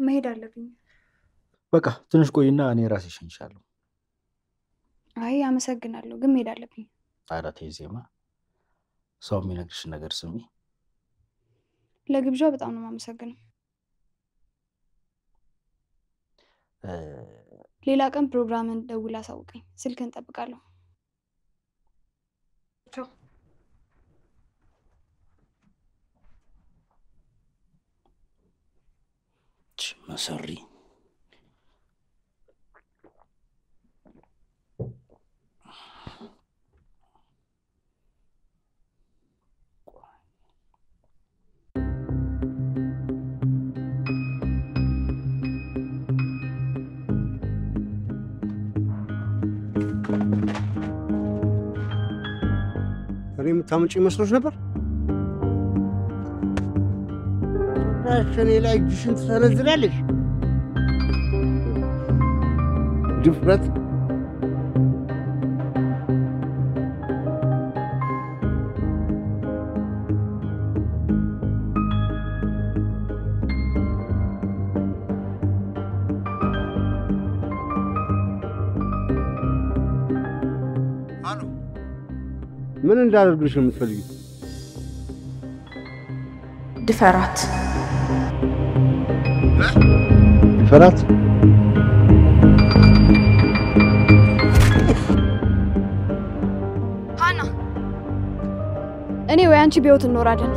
መሄድ አለብኝ። በቃ ትንሽ ቆይና እኔ ራሴ እሸኝሻለሁ። አይ አመሰግናለሁ፣ ግን መሄድ አለብኝ። ኧረ ተይ ዜማ፣ ሰው የሚነግርሽን ነገር ስሚ። ለግብዣው በጣም ነው የማመሰግነው። ሌላ ቀን ፕሮግራምን ደውል አሳውቀኝ። ስልክህን እጠብቃለሁ። ቻው። መሰሪ እኔ የምታመጪ መስሎሽ ነበር? ራስሽን ላይ እጅሽን ትሰነዝራለሽ። ድፍረት! አሎ፣ ምን እንዳደርግልሽ ነው የምትፈልጊው? ድፈራት። ድፈራት? ሃና፣ እኔ ወይ አንቺ በህይወት እንኖራለን።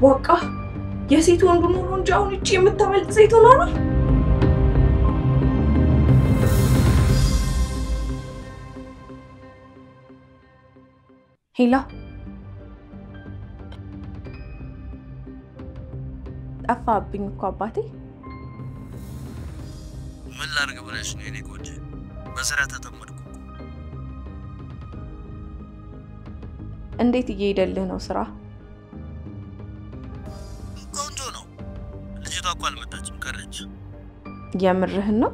በቃ የሴት ወንዱ ኑሮ እንጂ አሁን እቺ የምታመልጥ ሴት ሆና ነው። ሄላ ጠፋብኝ እኮ አባቴ። ምን ላድርግ ብለሽ ነው የኔ ቆንጆ? በስራ ተጠመድኩ። እንዴት እየሄደልህ ነው ስራ? ቆንጆ ነው። ልጅቷ እኮ አልመጣችም፣ ቀረች። የምርህን ነው?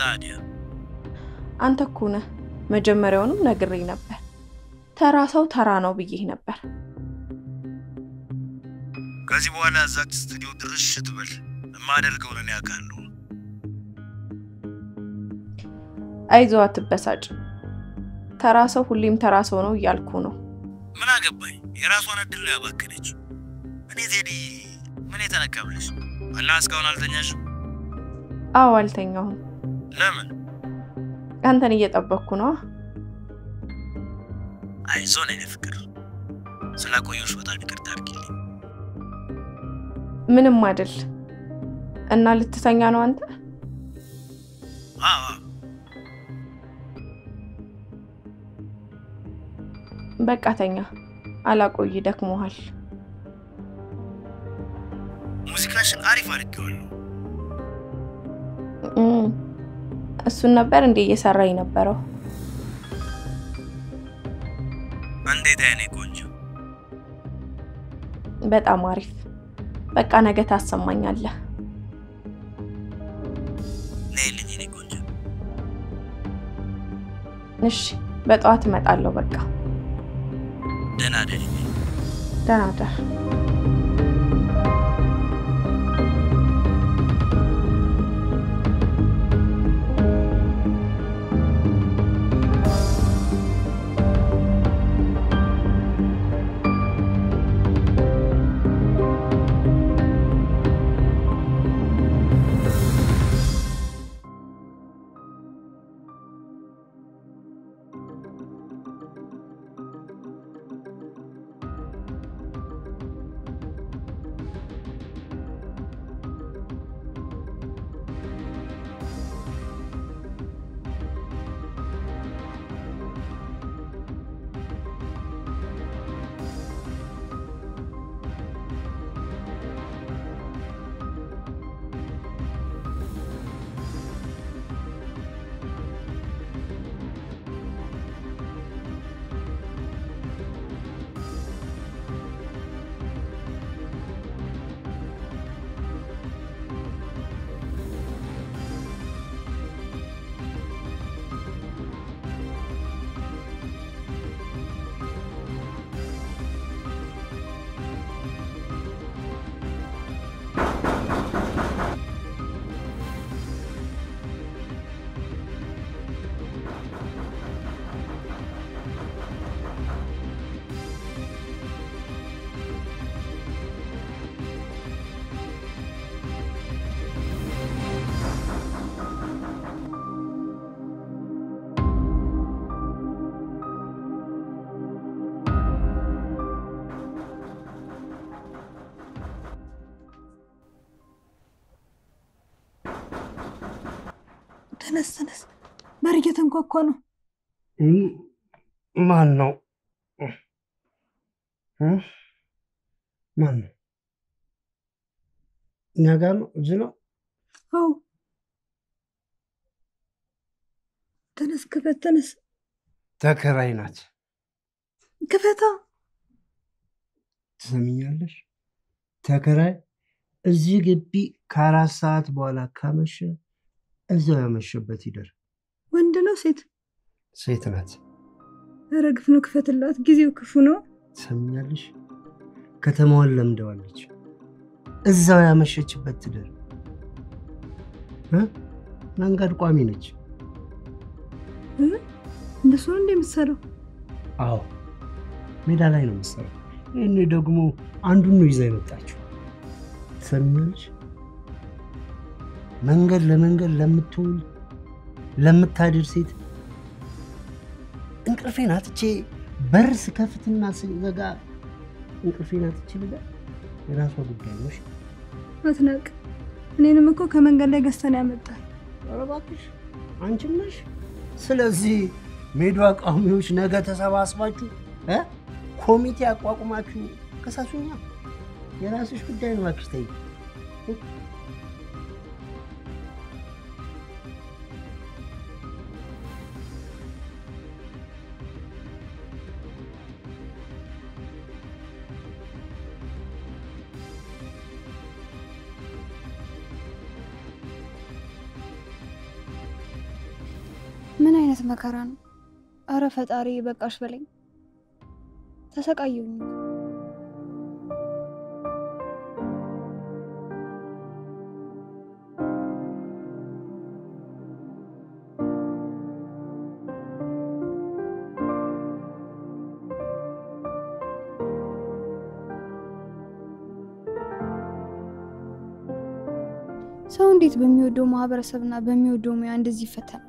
ታዲያ አንተ እኮ ነህ መጀመሪያውንም ነግሬህ ነበር። ተራ ሰው ተራ ነው ብዬህ ነበር። ከዚህ በኋላ እዛች ስቱዲዮ ድርሽ ትበል። የማደርገውን እኔ አውቃለሁ። አይዞህ አትበሳጭ። ተራ ሰው ሁሌም ተራ ሰው ነው እያልኩ ነው። ምን አገባኝ? የራሷን እድል ነው ያባከነች። እኔ ቴዲ ምን የተነካብልሽ? እና እስካሁን አልተኛሽም? አዎ አልተኛሁም። ለምን? አንተን እየጠበቅኩ ነው። አይዞህ የኔ ፍቅር። ስላቆየሁሽ በጣም ይቅርታ አድርጊልኝ። ምንም አይደል። እና ልትተኛ ነው አንተ? አዎ። በቃ ተኛ። አላቆይ፣ ደክሞሃል። ሙዚቃሽን አሪፍ አድርጌዋለሁ። እሱን ነበር እንዴ እየሰራኝ ነበረው? እንዴት አይኔ ቆንጆ። በጣም አሪፍ። በቃ ነገ ታሰማኛለህ። ነይልኝ የኔ ቆንጆ። እሺ፣ በጠዋት እመጣለሁ። በቃ ደህና ደሪ። ደህና ደር። ተነስ በር እየተንኳኳ ነው ማን ነው ማን ነው እኛ ጋር ነው እዚህ ነው አዎ ተነስ ተከራይ ናት ክፈታ ትሰሚኛለሽ ተከራይ እዚህ ግቢ ከ4 ሰዓት በኋላ ካመሸ እዛው ያመሸበት ይደር ወንድ ነው ሴት ናት ረግፍ ነው ክፈትላት ጊዜው ክፉ ነው ትሰሚኛለሽ ከተማዋን ለምደዋለች እዛው ያመሸችበት ትደር መንገድ ቋሚ ነች እንደሱ እንደምትሰራው አዎ ሜዳ ላይ ነው የምትሰራው እኔ ደግሞ አንዱን ነው ይዛ የመጣችው ትሰሚኛለሽ መንገድ ለመንገድ ለምትውል ለምታድር ሴት እንቅልፌን አጥቼ በር ስከፍትና ስዘጋ እንቅልፌን አጥቼ ልጋ የራሷ ጉዳይ ነው አትናቅ እኔንም እኮ ከመንገድ ላይ ገዝተን ያመጣል ኧረ እባክሽ አንቺም ነሽ ስለዚህ ሜዳ ቋሚዎች ነገ ተሰባስባችሁ ኮሚቴ አቋቁማችሁ ከሳሱኛ የራስሽ ጉዳይ ነው እባክሽ ተይ ምን አይነት መከራ ነው አረ ፈጣሪ በቃሽ በለኝ ተሰቃየሁኝ ሰው እንዴት በሚወደው ማህበረሰብና በሚወደው ሙያ እንደዚህ ይፈተናል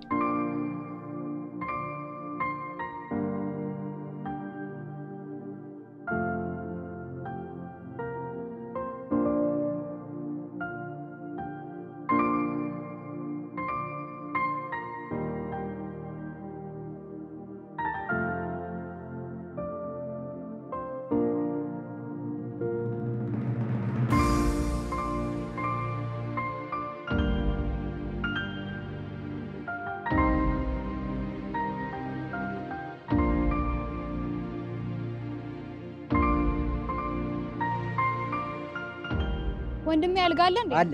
ወንድሜ ያልጋለ እንዴ አለ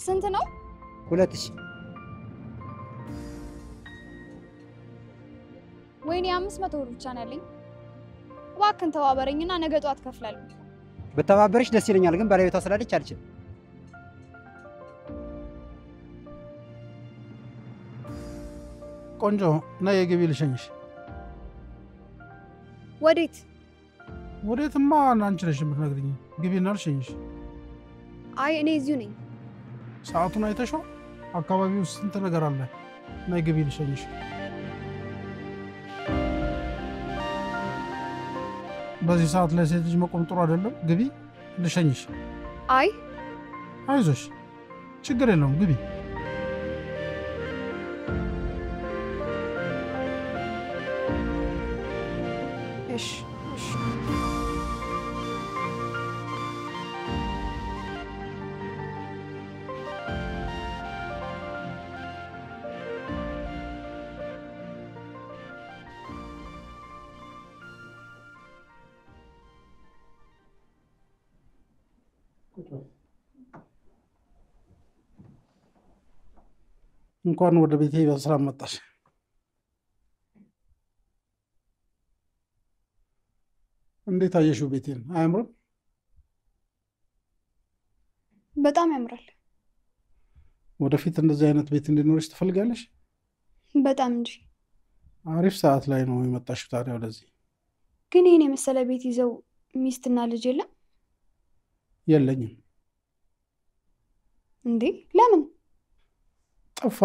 ስንት ነው 2000 ወይኔ 500 ብር ብቻ ነው ያለኝ እባክህን ተባበረኝና ነገ ጧት ከፍላለሁ በተባበረሽ ደስ ይለኛል ግን ባለቤቷ ስላለች አልችልም ቆንጆ ነይ የግቢ ልሸኝሽ ወዴትማ አንቺ ነሽ የምትነግሪኝ ግቢና ልሸኝሽ አይ እኔ እዚሁ ነኝ ሰዓቱን አይተሽው አካባቢው ስንት ነገር አለ ነይ ግቢ ልሸኝሽ በዚህ ሰዓት ላይ ሴት ልጅ መቆም ጥሩ አይደለም ግቢ ልሸኝሽ አይ አይዞሽ ችግር የለውም ግቢ እሺ እንኳን ወደ ቤቴ በሰላም መጣሽ እንዴት አየሽው ቤቴን አያምርም በጣም ያምራል ወደፊት እንደዚህ አይነት ቤት እንዲኖርሽ ትፈልጋለሽ በጣም እንጂ አሪፍ ሰዓት ላይ ነው የመጣሽው ታዲያ ወደዚህ ግን ይሄን የመሰለ ቤት ይዘው ሚስትና ልጅ የለኝም እንዴ ለምን ጠፋ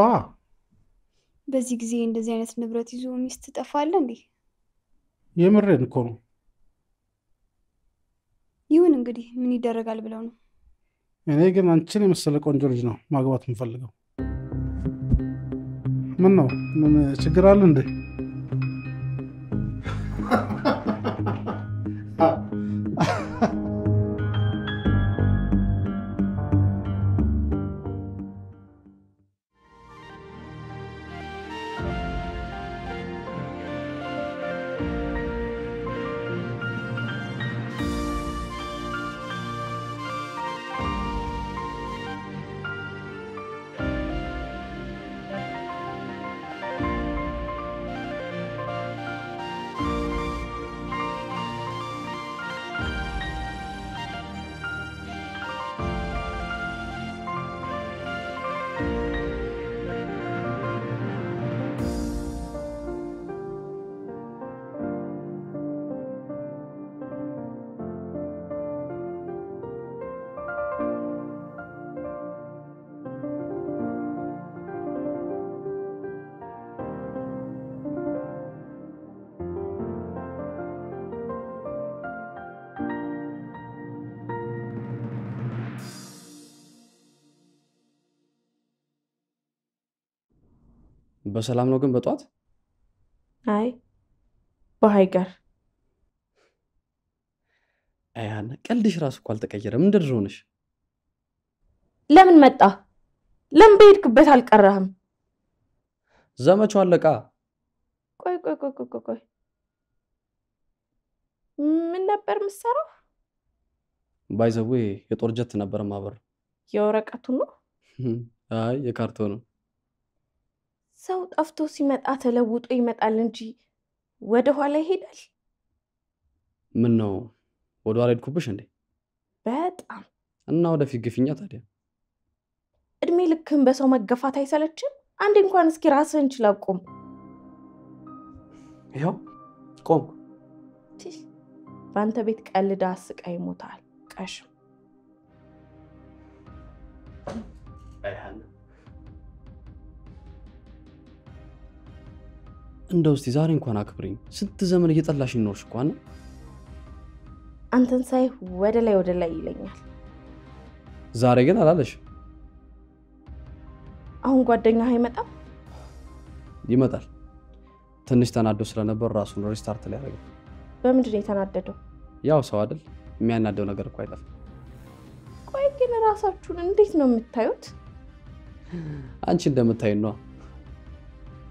በዚህ ጊዜ እንደዚህ አይነት ንብረት ይዞ ሚስት ጠፋለ እንዴ የምሬን እኮ ነው ይሁን እንግዲህ ምን ይደረጋል ብለው ነው እኔ ግን አንቺን የመሰለ ቆንጆ ልጅ ነው ማግባት የምፈልገው ምን ነው? ምን ችግር አለ እንዴ? በሰላም ነው ግን በጧት? አይ በሃይገር አያና ቀልድሽ ራስ እኮ አልተቀየረም። እንደድሮ ነሽ። ለምን መጣ? ለምን በሄድክበት አልቀረህም? ዘመቻው አለቃ። ቆይ ምን ነበር የምትሰራው? ባይዘዌ የጦር ጀት ነበር ማበር። የወረቀቱ ነው? አይ የካርቶኑ። ሰው ጠፍቶ ሲመጣ ተለውጦ ይመጣል እንጂ ወደ ኋላ ይሄዳል። ምን ነው ወደ ኋላ ሄድኩብሽ እንዴ? በጣም እና ወደፊት ግፊኛ ታዲያ። እድሜ ልክህን በሰው መገፋት አይሰለችም? አንዴ እንኳን እስኪ ራስህን ችለህ ቁም። ይኸው ቆምኩ። በአንተ ቤት ቀልዳ አስቃይ ይሞታል ቀሽም። አይሃና እንደው እስቲ ዛሬ እንኳን አክብሪኝ። ስንት ዘመን እየጠላሽኝ ኖርሽ እኮ አና። አንተን ሳይ ወደ ላይ ይለኛል። ዛሬ ግን አላለሽ። አሁን ጓደኛህ አይመጣም? ይመጣል። ትንሽ ተናዶ ስለነበር ራሱን ሪስታርት ላይ ያደረገ። በምንድን ነው የተናደደው? ያው ሰው አይደል? የሚያናደው ነገር እኮ አይጠፋም። ቆይ ግን ራሳችሁን እንዴት ነው የምታዩት? አንቺ እንደምታዩት ነው።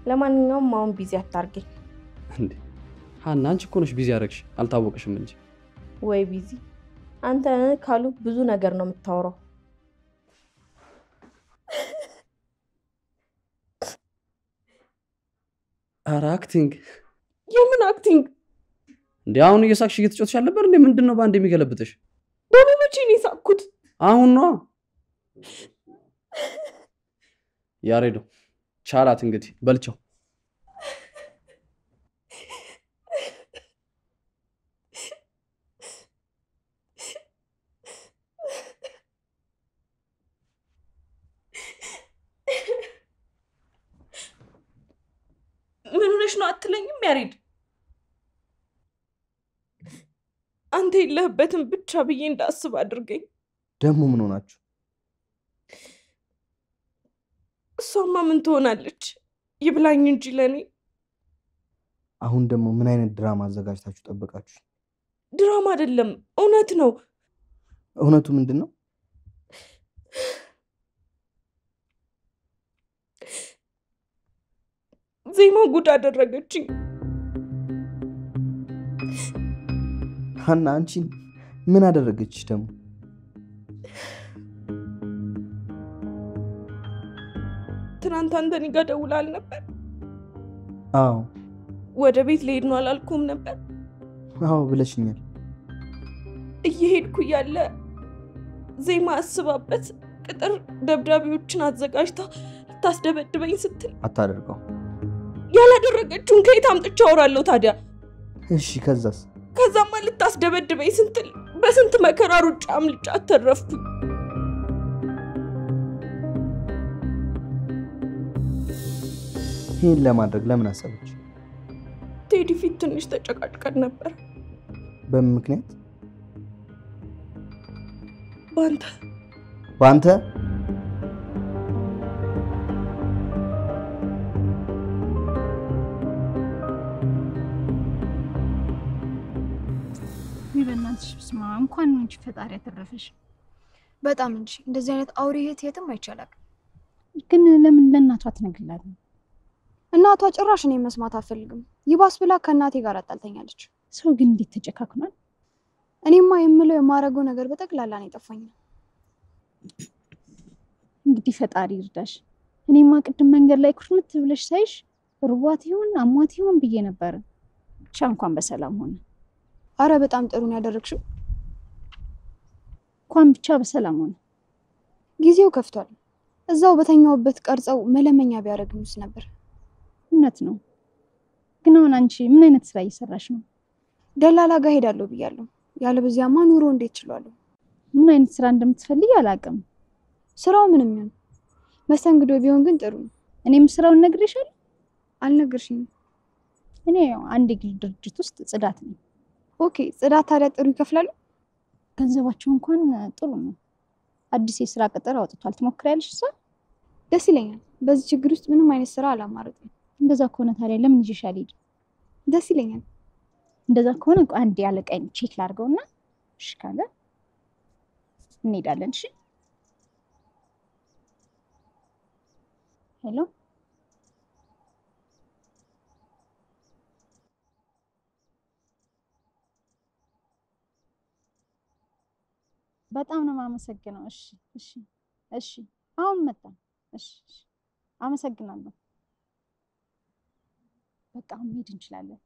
ለማንኛውም አሁን ቢዚ አታርገኝ እንዴ። ሃና አንቺ እኮ ነሽ ቢዚ ያደረግሽ፣ አልታወቅሽም እንጂ። ወይ ቢዚ አንተ ካሉ ብዙ ነገር ነው የምታወራው። ኧረ አክቲንግ። የምን አክቲንግ እንዴ? አሁን እየሳቅሽ እየተጫወትሽ አልነበር እንዴ? ምንድነው በአንድ የሚገለብጥሽ? ደግሞ መቼ ነው የሳቅኩት? አሁን ነው ያሬዶ። ቻላት እንግዲህ በልቻው። ምን ሆነሽ ነው አትለኝም ያሬድ? አንተ የለህበትም ብቻ ብዬ እንዳስብ አድርገኝ። ደግሞ ምን ሆናችሁ? እሷማ ምን ትሆናለች? ይብላኝ እንጂ ለኔ። አሁን ደግሞ ምን አይነት ድራማ አዘጋጅታችሁ ጠበቃችሁ? ድራማ አይደለም፣ እውነት ነው። እውነቱ ምንድነው? ዜማ ጉድ አደረገችኝ። ሃና አንቺ ምን አደረገችሽ ደግሞ? ትናንት አንተን ጋር ደውላል ነበር? አዎ። ወደ ቤት ልሄድ ነው አላልኩም ነበር? አዎ ብለሽኛል። እየሄድኩ ያለ ዜማ አስባበት ቅጥር ደብዳቤዎችን አዘጋጅታ ልታስደበድበኝ ስትል አታደርገው። ያላደረገችውን ከየት አምጥቼ አወራለሁ ታዲያ? እሺ ከዛስ? ከዛማ ልታስደበድበኝ ስትል በስንት መከራ ሩጫ አምልጫ ተረፍኩኝ። ይሄን ለማድረግ ለምን አሰበች? ቴዲ ፊት ትንሽ ተጨቃጭቀን ነበር። በምን ምክንያት? ባንተ እንኳን አንቺ ፈጣሪ ያተረፈሽ። በጣም እንጂ እንደዚህ አይነት አውሬ የትም አይቻላል። ግን ለምን ለእናቷ አትነግሪላትም? እናቷ ጭራሽ እኔን መስማት አትፈልግም። ይባስ ብላ ከእናቴ ጋር አጣልተኛለች። ሰው ግን እንዴት ተጨካክኗል? እኔማ የምለው የማረገው ነገር በጠቅላላ ነው የጠፋኝ። እንግዲህ ፈጣሪ ይርዳሽ። እኔማ ቅድም መንገድ ላይ ኩርምት ብለሽ ሳይሽ ርቧት ይሁን አሟት ይሁን ብዬ ነበር። ብቻ እንኳን በሰላም ሆነ። አረ በጣም ጥሩ ነው ያደረግሽው። እንኳን ብቻ በሰላም ሆነ። ጊዜው ከፍቷል። እዛው በተኛውበት ቀርጸው መለመኛ ቢያደርግምስ ነበር። እውነት ነው። ግን አሁን አንቺ ምን አይነት ስራ እየሰራሽ ነው? ደላላ ጋር ሄዳለሁ ብያለሁ። ያለበዚያማ ኑሮ እንዴት እችላለሁ? ምን አይነት ስራ እንደምትፈልጊ አላውቅም። ስራው ምንም ይሁን መስተንግዶ ቢሆን ግን ጥሩ ነው። እኔም ስራውን ነግሬሻለሁ? አልነገርሽኝም። እኔ አንድ የግል ድርጅት ውስጥ ጽዳት ነኝ። ኦኬ፣ ጽዳት ታዲያ ጥሩ ይከፍላሉ? ገንዘባቸው እንኳን ጥሩ ነው። አዲስ የስራ ቅጥር አውጥቷል። ትሞክሪያለሽ? እሷ ደስ ይለኛል። በዚህ ችግር ውስጥ ምንም አይነት ስራ አላማረጥም። እንደዛ ከሆነ ታዲያ ለምን ይዤሽ አልሄድም? ደስ ይለኛል። እንደዛ ከሆነ አንድ ያለቀኝ ቼክ ላድርገውና እሺ ካለ እንሄዳለን። እሺ ሄሎ፣ በጣም ነው የማመሰግነው። እሺ እሺ እሺ፣ አሁን መጣ። እሺ እሺ፣ አመሰግናለሁ። በቃ አሁን መሄድ እንችላለን።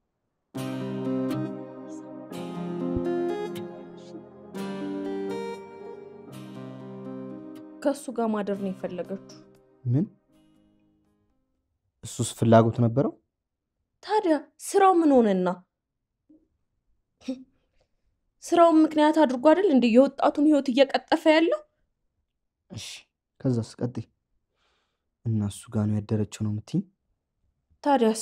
ከሱ ጋር ማደር ነው የፈለገችው። ምን? እሱስ ፍላጎት ነበረው? ታዲያ ስራው ምን ሆነና? ስራውን ምክንያት አድርጎ አይደል እንዴ የወጣቱን ህይወት እየቀጠፈ ያለው? እሺ ከዛስ ቀጥይ። እና እሱ ጋር ነው ያደረችው ነው የምትይኝ? ታዲያስ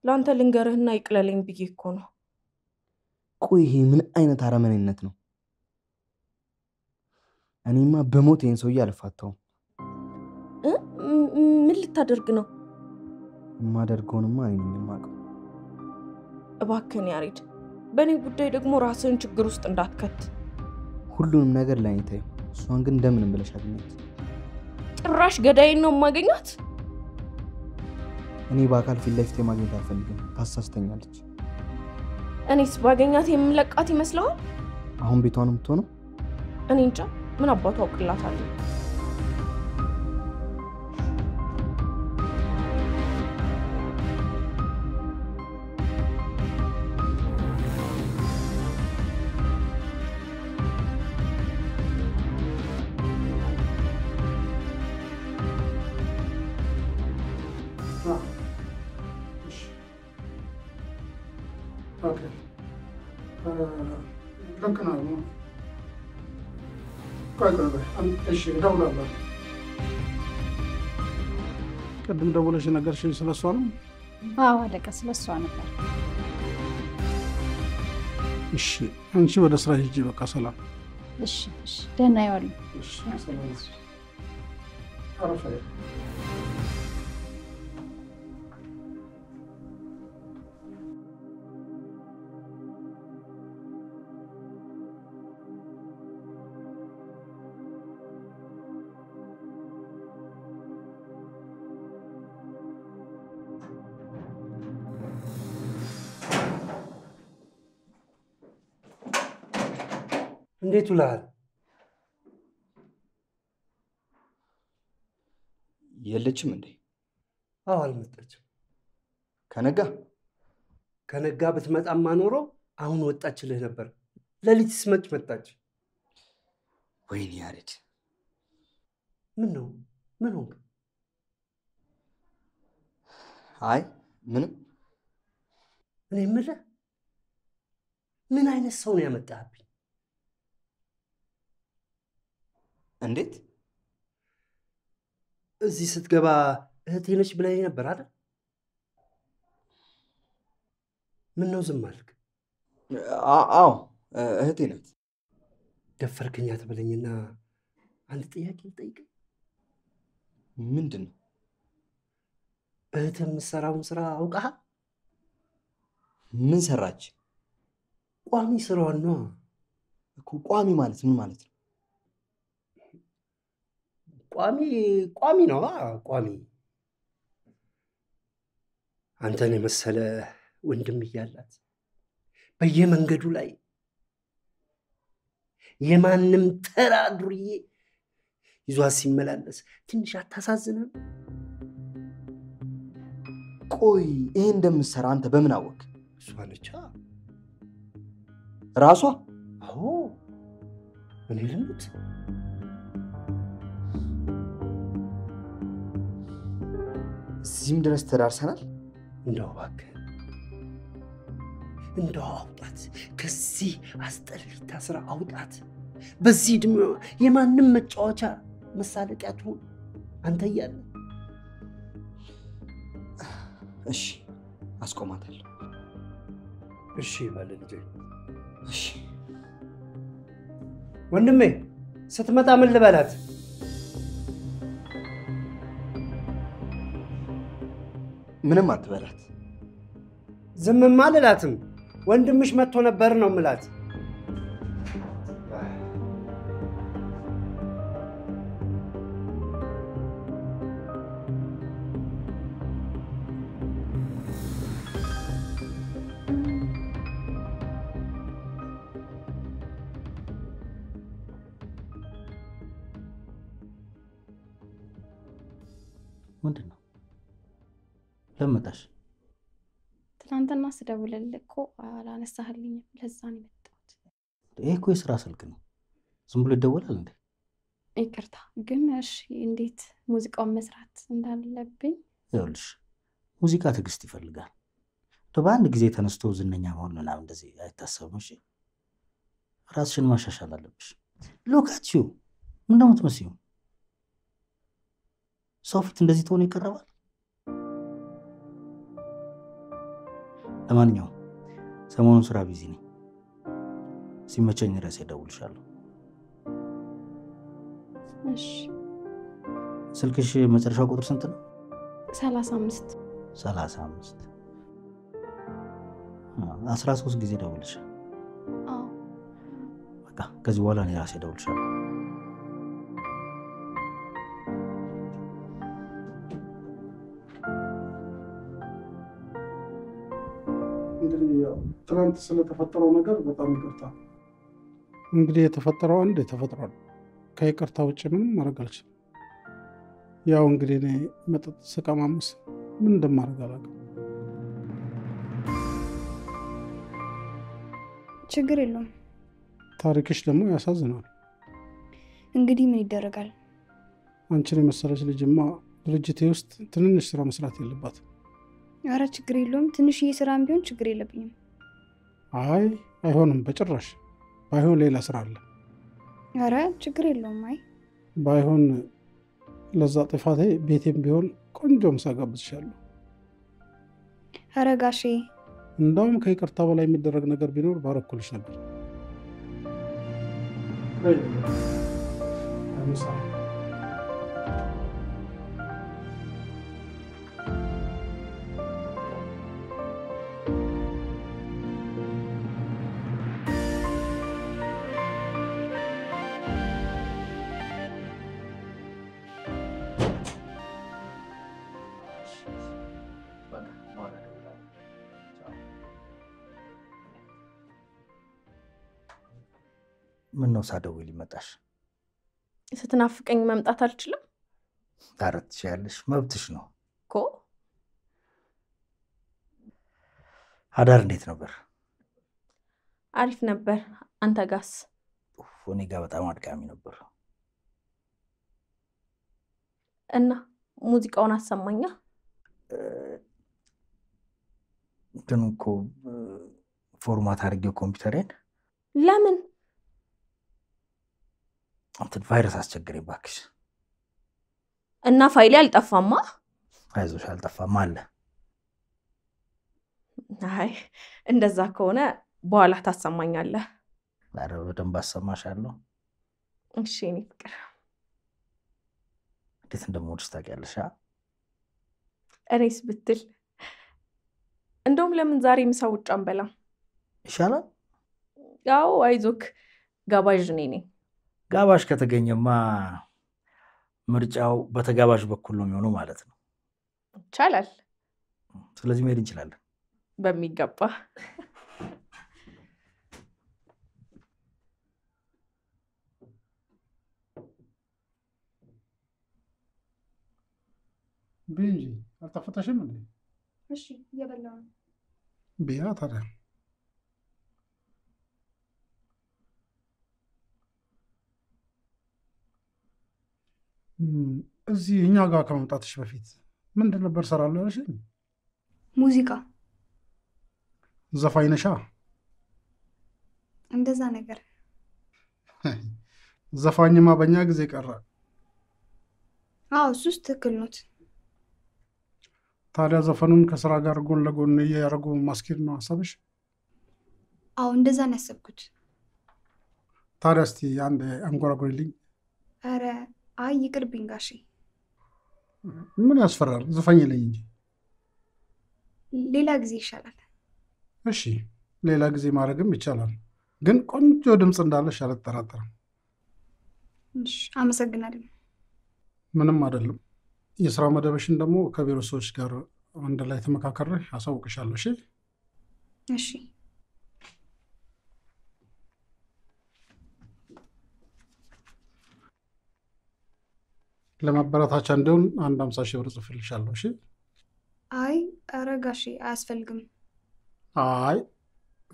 ለአንተ ልንገርህና ይቅለለኝ ብዬ እኮ ነው። ቆይ ይሄ ምን አይነት አረመኔነት ነው? እኔማ በሞት ይሄን ሰውዬ አልፋታውም። ምን ልታደርግ ነው? የማደርገውንማ እኔ ነኝ የማውቀው። እባክህን ያሬድ፣ በእኔ ጉዳይ ደግሞ ራስህን ችግር ውስጥ እንዳትከት። ሁሉንም ነገር ላይ ታዩ። እሷን ግን እንደምንም ብለሽ አግኛት። ጭራሽ ገዳይን ነው የማገኛት? እኔ በአካል ፊት ለፊት ማግኘት አልፈልግም። ታሳስተኛለች። እኔስ ባገኛት የምለቃት ይመስልሃል? አሁን ቤቷ ነው የምትሆነው? እኔ እንጃ፣ ምን አባቱ አውቅላታለሁ። ቅድም ደውለሽ ነገርሽኝ ስለሷ ነው? አዎ አለቃ፣ ስለሷ ነበር። እሺ አንቺ ወደ ስራ ሂጂ። በቃ ሰላም። እሺ እሺ፣ ደህና ይዋሉ። እሺ ሰላም። አረፈ። እንዴት ውለሃል? የለችም እንዴ? አዎ አልመጣችም። ከነጋ ብትመጣማ ኖሮ አሁን ወጣችልህ ነበር። ሌሊትስ መች መጣች? ወይኔ ያሬድ፣ ምን ነው? ምን ሆንክ? አይ ምንም። እኔ የምልህ ምን አይነት ሰው ነው ያመጣህብኝ? እንዴት? እዚህ ስትገባ እህቴ ነች ብለኸኝ ነበር አይደል? ምን ነው ዝም አልክ? አዎ እህቴ ናት። ደፈርክኝ አትበለኝና አንድ ጥያቄ ልጠይቅህ። ምንድን ነው? እህትህ የምትሰራውን ስራ አውቀሃል? ምን ሰራች? ቋሚ ስራዋን ነዋ። እኮ ቋሚ ማለት ምን ማለት ነው? ቋሚ ነው። ቋሚ አንተን የመሰለ ወንድም እያላት በየመንገዱ ላይ የማንም ተራ ዱርዬ ይዟት ሲመላለስ ትንሽ አታሳዝንም? ቆይ ይሄ እንደምትሰራ አንተ በምን አወቅ? እሷ ነቻ ራሷ? አዎ እኔ ልሙት። እዚህም ድረስ ተዳርሰናል። እንደው እባክህ እንደው አውጣት፣ ከዚህ አስጠሊታ ስራ አውጣት። በዚህ ዕድሜ የማንም መጫወቻ መሳለቂያ ትሁን አንተ እያለ። እሺ አስቆማታለሁ። እሺ ባለ ልጄ። እሺ ወንድሜ ስትመጣ ምን ልበላት? ምንም አትበላት። ዝምማ አልላትም። ወንድምሽ መጥቶ ነበር ነው የምላት። ምንድን ነው? ለምን መጣሽ? ትናንትና ስደውልልህ እኮ አላነሳህልኝም። ለዛ ነው የመጣሁት። ይሄ እኮ የስራ ስልክ ነው። ዝም ብሎ ይደወላል እንዴ? ይቅርታ ግን እሺ፣ እንዴት ሙዚቃውን መስራት እንዳለብኝ? ይኸውልሽ ሙዚቃ ትዕግስት ይፈልጋል። በአንድ ጊዜ ተነስቶ ዝነኛ መሆን ምናምን እንደዚህ አይታሰብም። እሺ ራስሽን ማሻሻል አለብሽ። ሎካችሁ ምን ነው የምትመስዩ? ሰው ፊት እንደዚህ ተሆነ ይቀርባል? ለማንኛውም ሰሞኑን ስራ ቢዚ ነኝ። ሲመቸኝ ራሴ እደውልልሻለሁ። እሺ። ስልክሽ መጨረሻው ቁጥር ስንት ነው? 35 35 13 ጊዜ ደውልልሻለሁ። አዎ በቃ ከዚህ በኋላ እኔ ራሴ እደውልልሻለሁ። ትናንት ስለተፈጠረው ነገር በጣም ይቅርታ። እንግዲህ የተፈጠረው አንድ ተፈጥሯል። ከይቅርታ ውጭ ምንም ማድረግ አልችልም። ያው እንግዲህ እኔ መጠጥ ስቀማምስ ምን እንደማደርግ አላውቅም። ችግር የለውም። ታሪክሽ ደግሞ ያሳዝናል። እንግዲህ ምን ይደረጋል? አንቺን የመሰለች ልጅማ ድርጅቴ ውስጥ ትንንሽ ስራ መስራት የለባትም። ኧረ ችግር የለውም። ትንሽዬ ስራም ቢሆን ችግር የለብኝም። አይ አይሆንም በጭራሽ። ባይሆን ሌላ ስራ አለ። ኧረ ችግር የለውም። አይ ባይሆን ለዛ ጥፋቴ ቤቴም ቢሆን ቆንጆ ምሳ ጋብዝሻለሁ። ኧረ ጋሼ እንደውም ከይቅርታ በላይ የሚደረግ ነገር ቢኖር ባረኩልሽ ነበር። ምን ነው ሳደውል ሊመጣሽ? ስትናፍቀኝ መምጣት አልችልም? ኧረ ትችያለሽ፣ መብትሽ ነው እኮ። አዳር እንዴት ነበር? አሪፍ ነበር። አንተ ጋስ? እኔ ጋር በጣም አድካሚ ነበር። እና ሙዚቃውን አሰማኛ። ግን እኮ ፎርማት አድርጌው ኮምፒውተሬን። ለምን? እንትን ቫይረስ አስቸገረኝ እባክሽ። እና ፋይሌ አልጠፋማ? አይዞሽ አልጠፋም አለ። አይ እንደዛ ከሆነ በኋላ ታሰማኛለህ። ኧረ በደንብ አሰማሻለሁ። እሺ የኔ ፍቅር። እንዴት እንደምወድሽ ታውቂያለሽ። እኔስ ብትል እንደውም ለምን ዛሬ ምሳ ውጭ አንበላም? ይሻላል። ያው አይዞክ፣ ጋባዥ እኔ ነኝ። ጋባዥ ከተገኘማ ምርጫው በተጋባዥ በኩል ነው የሚሆነው ማለት ነው። ይቻላል። ስለዚህ መሄድ እንችላለን። በሚገባ ብንጂ አልተፈተሽም እንዴ? እሺ እየበላሁ ነው። ቢያ ታዲያ እዚህ እኛ ጋር ከመምጣትሽ በፊት ምንድን ነበር ሰራለሁ ያልሽኝ? ሙዚቃ ዘፋኝ ነሻ? እንደዛ ነገር። ዘፋኝማ በእኛ ጊዜ ቀረ። አዎ እሱስ ትክክል ኖት። ታዲያ ዘፈኑን ከስራ ጋር ጎን ለጎን እያደረጉ ማስኬድ ነው ሀሳብሽ? አዎ እንደዛ ነው ያሰብኩት። ታዲያ እስቲ አንድ አንጎራጉሪልኝ። ኧረ አይ ይቅርብኝ ጋሼ። ምን ያስፈራል? ዘፋኝልኝ እንጂ። ሌላ ጊዜ ይሻላል። እሺ ሌላ ጊዜ ማድረግም ይቻላል፣ ግን ቆንጆ ድምፅ እንዳለሽ አልጠራጠርም። እሺ አመሰግናለሁ። ምንም አይደለም። የስራ መደበሽን ደግሞ ከቢሮ ሰዎች ጋር አንድ ላይ ተመካከረ አሳውቅሻለሁ። እሺ እሺ። ለማበረታቻ እንደውን አንድ 50 ሺህ ብር ጽፍልሻለሁ። እሺ። አይ ኧረ ጋሼ አያስፈልግም። አይ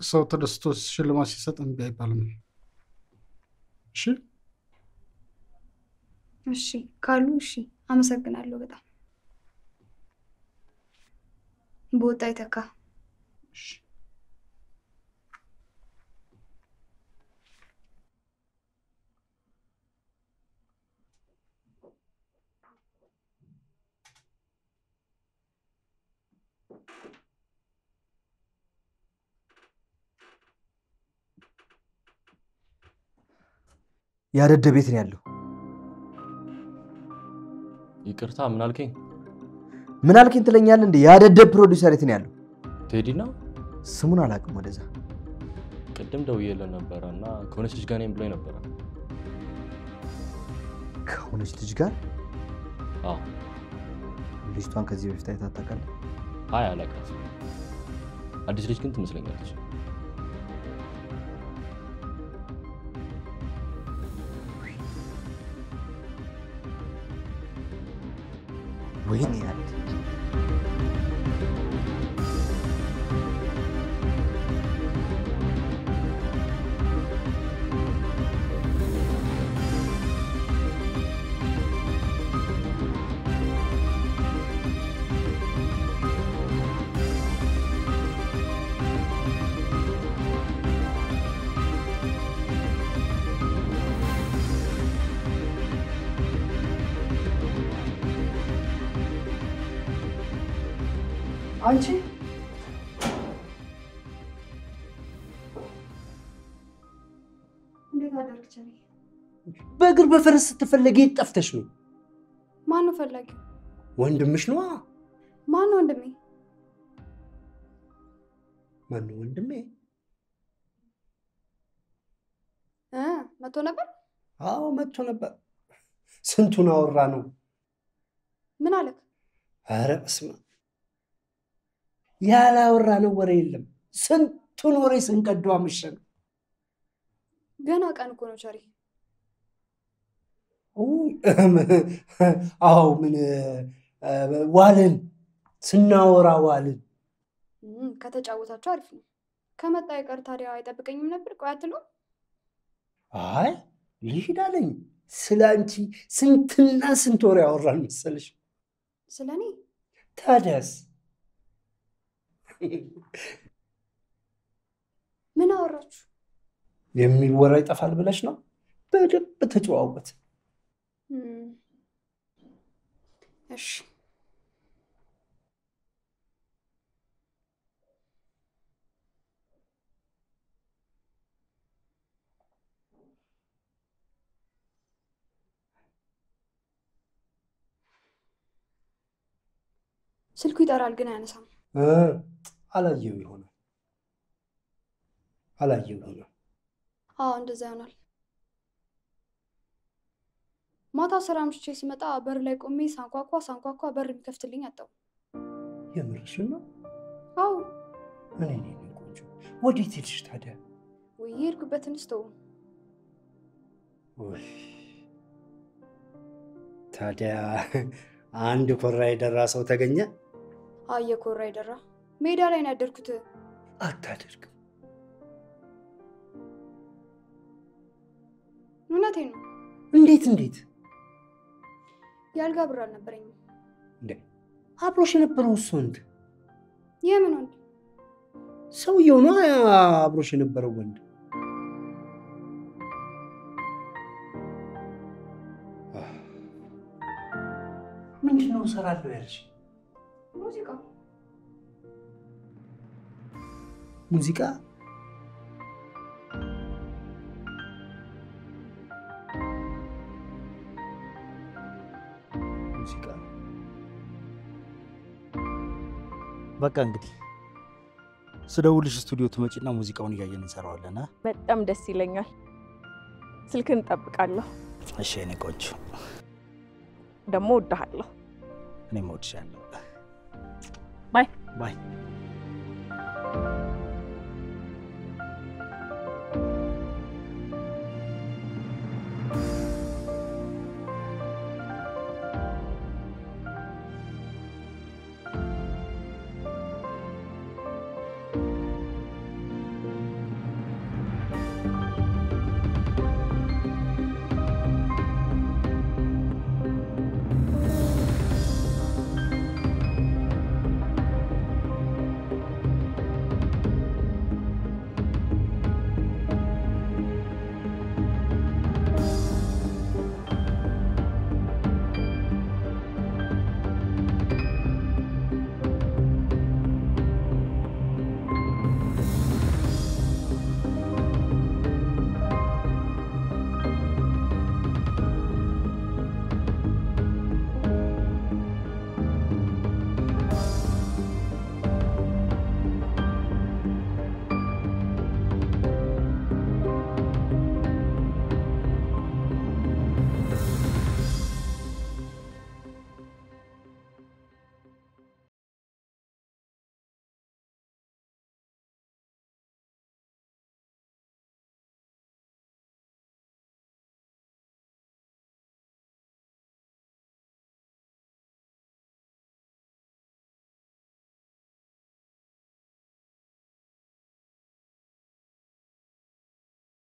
ሰው ተደስቶ ሽልማት ሲሰጥ እምቢ አይባልም። እሺ እሺ ካሉ እሺ አመሰግናለሁ በጣም። ቦታ ይተካ። ያደደ ቤት ነው ያለው። ይቅርታ ምን አልከኝ? ምን አልከኝ ትለኛለህ እንዴ? ያደደ ፕሮዲውሰር የት ነው ያለው? ቴዲ ነው። ስሙን አላውቅም። ወደዛ ቅድም ደውዬልህ ነበረና ከሆነች ልጅ ጋር ነኝ ብሎኝ ነበረ። ከሆነች ልጅ ጋር? አዎ። ልጅቷን ከዚህ በፊት አይተሃት ታውቃለህ? አይ አላውቃትም። አዲስ ልጅ ግን ትመስለኛለች። ወይኔ ያድ አንቺ እንዴት አደርክ ቸሪ? በእግር በፈረስ ስትፈለጊ የት ጠፍተሽ ነው? ማን ነው ፈላጊው? ወንድምሽ ነዋ። ማን ነው ወንድሜ? ማን ነው ወንድሜ? መጥቶ ነበር? አዎ መጥቶ ነበር። ስንቱን አወራ ነው። ምን አለክ? ኧረ በስመ አብ ያላወራ ነው ወሬ የለም። ስንቱን ወሬ ስንቀዱ አመሸን። ገና ቀን እኮ ነው ቸሪ። አዎ ምን ዋልን ስናወራ ዋልን። ከተጫወታችሁ አሪፍ ነው። ከመጣ ይቀር ታዲያ አይጠብቀኝም ነበር? ቆይ አትለው? አይ ልሂድ አለኝ። ስለ አንቺ ስንትና ስንት ወሬ ያወራን መሰለሽ? ስለ እኔ? ታዲያስ ምን አወራችሁ? የሚወራ ይጠፋል ብለሽ ነው? በደንብ ተጨዋወት። እሺ ስልኩ ይጠራል ግን አያነሳም። አላየው ይሆናል። አላየው ይሆናል። አዎ እንደዛ ይሆናል። ማታ ስራ ምሽቼ ሲመጣ በር ላይ ቆሜ ሳንኳኳ በር የሚከፍትልኝ አጣው። የምርሽን ነው? አዎ። ምን እኔ ቆንጆ ወዴት ሄድሽ ታዲያ? ወይ የሄድኩበትን ስተው። ወይ ታዲያ አንድ ኮራ የደራ ሰው ተገኘ? አየ ኮራ የደራ ሜዳ ላይ ነው ያደርኩት። አታደርግም። እውነቴን ነው። እንዴት? ያልጋ ብር አልነበረኝም። እንዴ አብሮሽ የነበረው እሱ ወንድ? የምን ወንድ? ሰውየው ነው አብሮሽ የነበረው ወንድ? ምንድነው እሰራለሁ ያልሽ? ሙዚቃ። ሙዚቃ? በቃ እንግዲህ ስደውልሽ ስቱዲዮ ትመጪና ሙዚቃውን እያየን እንሰራዋለን። በጣም ደስ ይለኛል። ስልክን እጠብቃለሁ። እሺ የኔ ቆንጆ። ደግሞ እወድሃለሁ። እኔም እወድሻለሁ። ባይ ባይ።